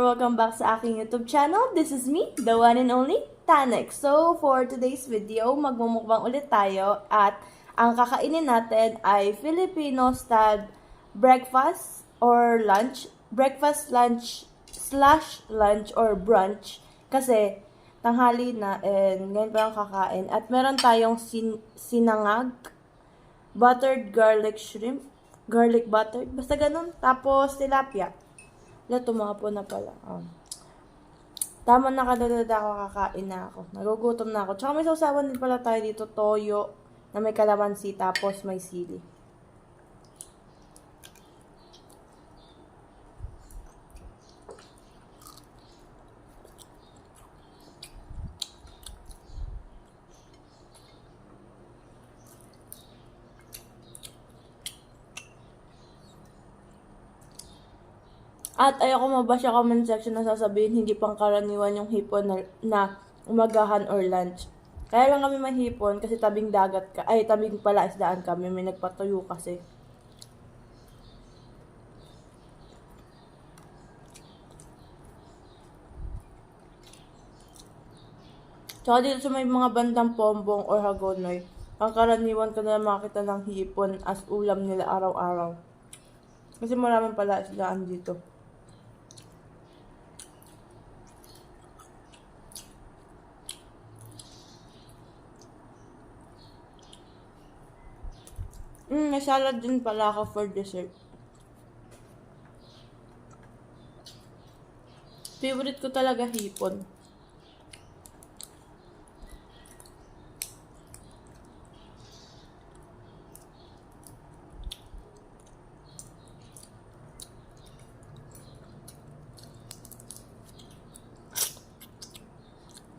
welcome back sa aking YouTube channel. This is me, the one and only Tanex. So, for today's video, magmumukbang ulit tayo at ang kakainin natin ay Filipino style breakfast or lunch. Breakfast, lunch, slash lunch or brunch. Kasi tanghali na and ngayon pa lang kakain. At meron tayong sinangag, buttered garlic shrimp, garlic buttered, basta ganun. Tapos tilapia. Tumapo na pala. Tama na kadadada ako, kakain na ako. Nagugutom na ako. Tsaka may sausawan din pala tayo dito, toyo, na may kalamansi, tapos may sili. At ayoko mabasa comment section na sasabihin hindi pangkaraniwan yung hipon na umagahan or lunch. Kaya lang kami mahipon kasi tabing dagat tabing palaisdaan kami, may nagpatuyo kasi. Tsaka dito sa may mga bandang Pombong or Hagonoy, pangkaraniwan ka na makita ng hipon as ulam nila araw-araw. Kasi maraming palaisdaan dito. May salad din pala ako for dessert. Favorite ko talaga hipon.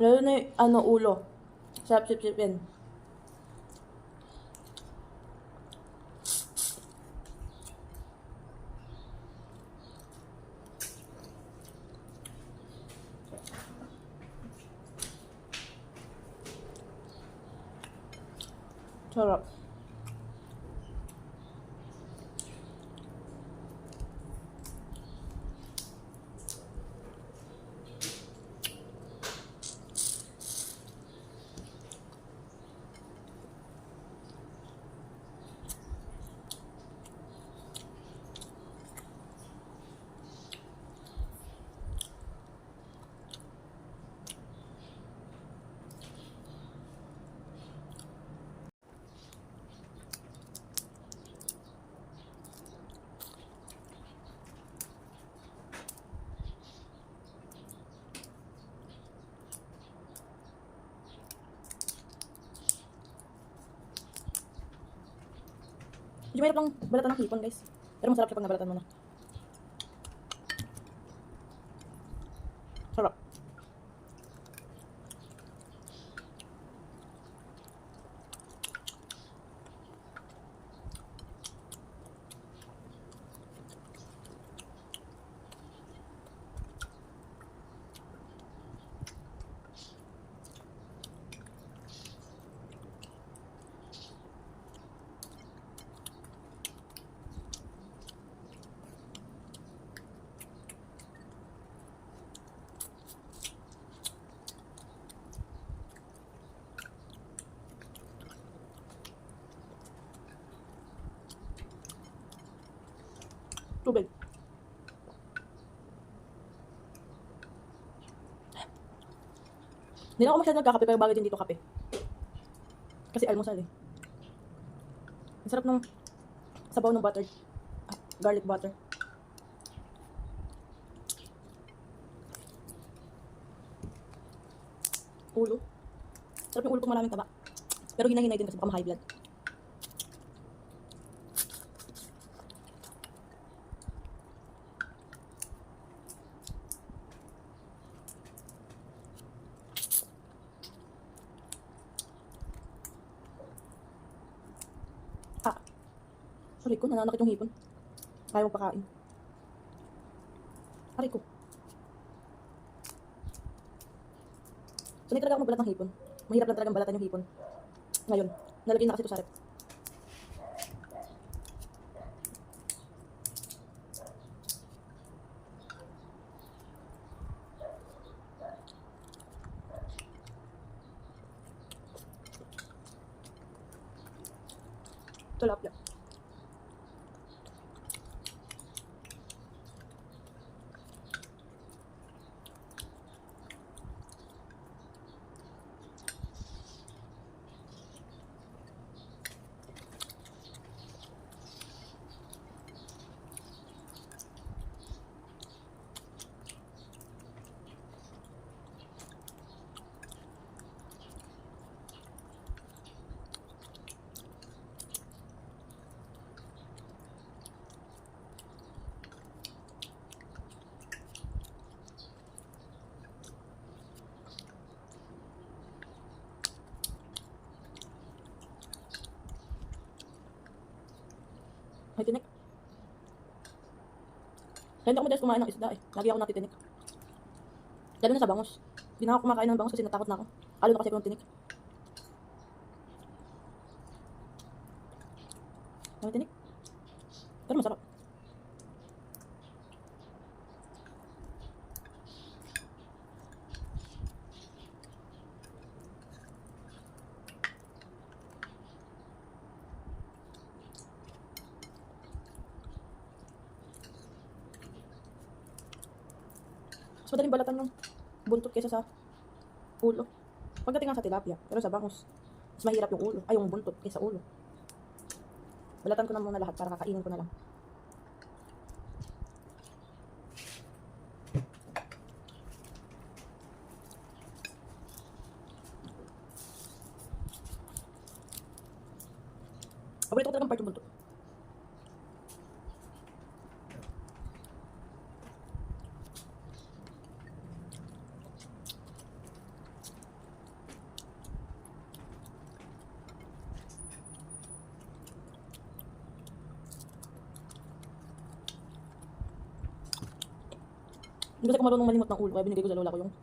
Lalo na yung ulo. Sarap sip-sipin. Sarap. Medyo mahirap lang balatan ng hipon, guys. Pero masarap siya pag nabalatan mo na. Sarap. Tubig. Hindi na ako masyadong nagkakape pero bagay din dito kape. Kasi almusal eh. Ang sarap ng sabaw ng butter. Garlic butter. Ulo. Sarap yung ulo pag maraming taba. Pero hinahinay din kasi baka ma-high blood. Aray ko, nananakit yung hipon. Kaya mo pakain. Aray ko. Sanay talaga ako magbalat ng hipon. Mahirap lang talagang balatan yung hipon. Ngayon, nalagay na kasi ito sa rep. tilapia. May tinik. Kaya hindi ako madalas kumain ng isda eh. Lagi ako natitinik. Lalo na sa bangus. Hindi na ako kumakain ng bangus kasi natakot na ako. Lalo na kasi ako ng tinik. May tinik. Pero masarap. Mas madaling balatan yung buntot kaysa sa ulo. Pagdating nga sa tilapia, pero sa bangus, mas mahirap yung ulo. Ay, yung buntot kaysa ulo. Balatan ko na muna lahat para kakainin ko na lang. Paborito ko talagang part yung buntot. Hindi kasi ako marunong malimot ng ulo, kaya binigay ko sa lola ko yung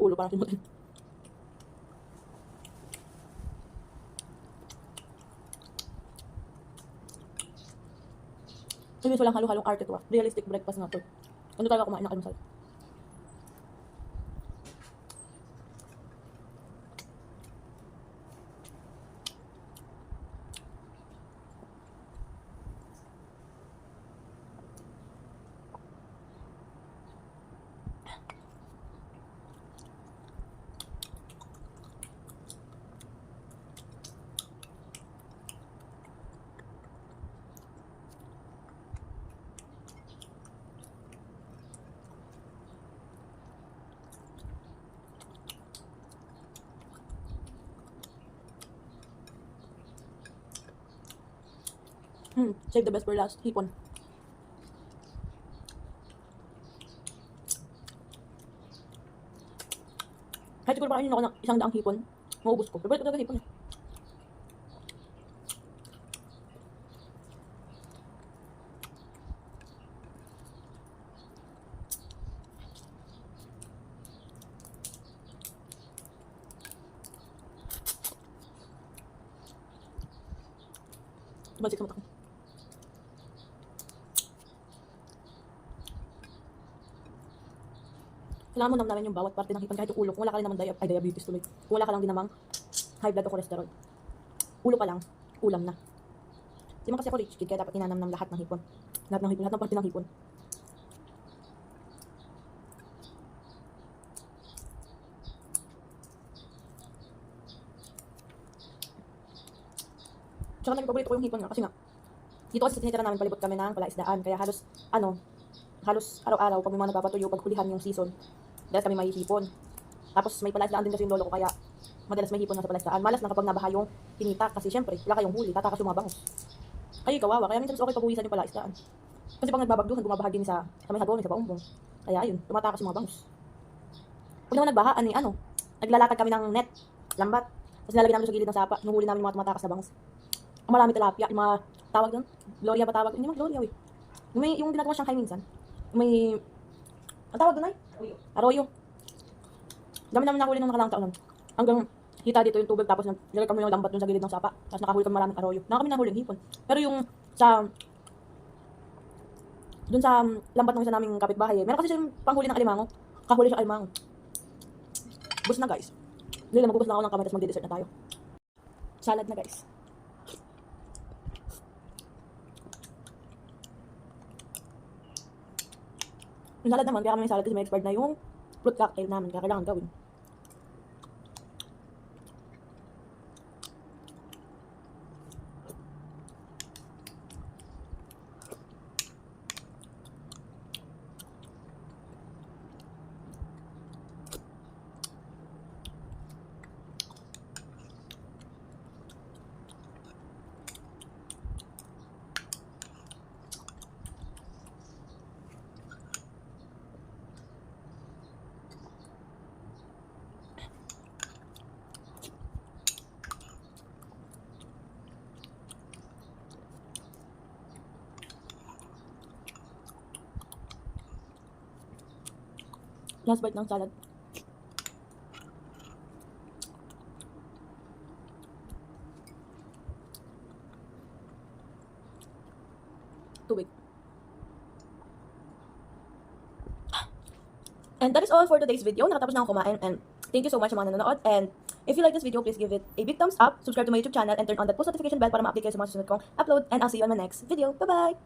ulo para limutin. Sabi so lang halo-halong arte to ah. Realistic breakfast na to. Ano talaga kumain ng almusal? Save the best for last. Hipon. Kahit siguro makainin ako ng 100 hipon, maubos ko. Pero talaga hipon eh. Tumansik sa mata ko. Kailangan mo namnamin yung bawat parte ng hipon kahit yung ulo. Kung wala ka rin namang diabetes tuloy. Kung wala ka lang din namang high blood o cholesterol. Ulo pa lang, ulam na. Di man kasi ako rich kid, kaya dapat inanam ng lahat ng hipon. Lahat ng hipon, lahat ng parte ng hipon. Tsaka naging paborito ko yung hipon nga kasi nga dito kasi sa tinitira namin palibot kami ng palaisdaan. Kaya halos araw-araw pag may mga nagpapatuyo, pag hulihan yung season, dahil kami may hipon. Tapos may palaisdaan din kasi yung lolo ko kaya madalas may hipon na sa palaisdaan. Malas na kapag nabaha yung tinita kasi syempre wala kayong huli, tatakas yung mga bangus. Ay kawawa, kaya minsan mas okay pag-uwisan yung palaisdaan. Kasi pag nagbabagduhan, bumabaha din sa may hagonin, sa paumbong. Kaya ayun, tumatakas yung mga bangus. Pag naman nagbaha, naglalatag kami ng net, lambat. Tapos nilalagyan namin sa gilid ng sapa, nuhuli namin yung mga tumatakas na bangus. Ang marami tilapia, yung mga tawag doon, Gloria ba tawag? Hindi naman Gloria, wey. Yung ginagawa siyang minsan. May, ang tawag doon ay? Arroyo. Dami namin nahuli nung nakalaang taon nun. Hanggang kita dito yung tubig tapos nilagay kami yung lambat doon sa gilid ng sapa. Tapos nakahuli kami maraming arroyo. Kami nahuli ng hipon. Pero yung doon sa lambat ng isa naming kapitbahay, meron kasi siya yung panghuli ng alimango. Kahuli siya alimango. Bus na guys. Hindi na magubos na ako ng kamay tapos magdi-dessert na tayo. Salad na guys. Yung salad naman, kaya kami may salad kasi may expired na yung fruit cocktail namin. Kaya kailangan gawin. Last bite ng salad. Tubig. And that is all for today's video. Nakatapos na akong kumain and thank you so much sa mga nanonood. And if you like this video, please give it a big thumbs up, subscribe to my YouTube channel, and turn on that post notification bell para ma-update kayo sa mga susunod kong upload. And I'll see you on my next video. Bye-bye!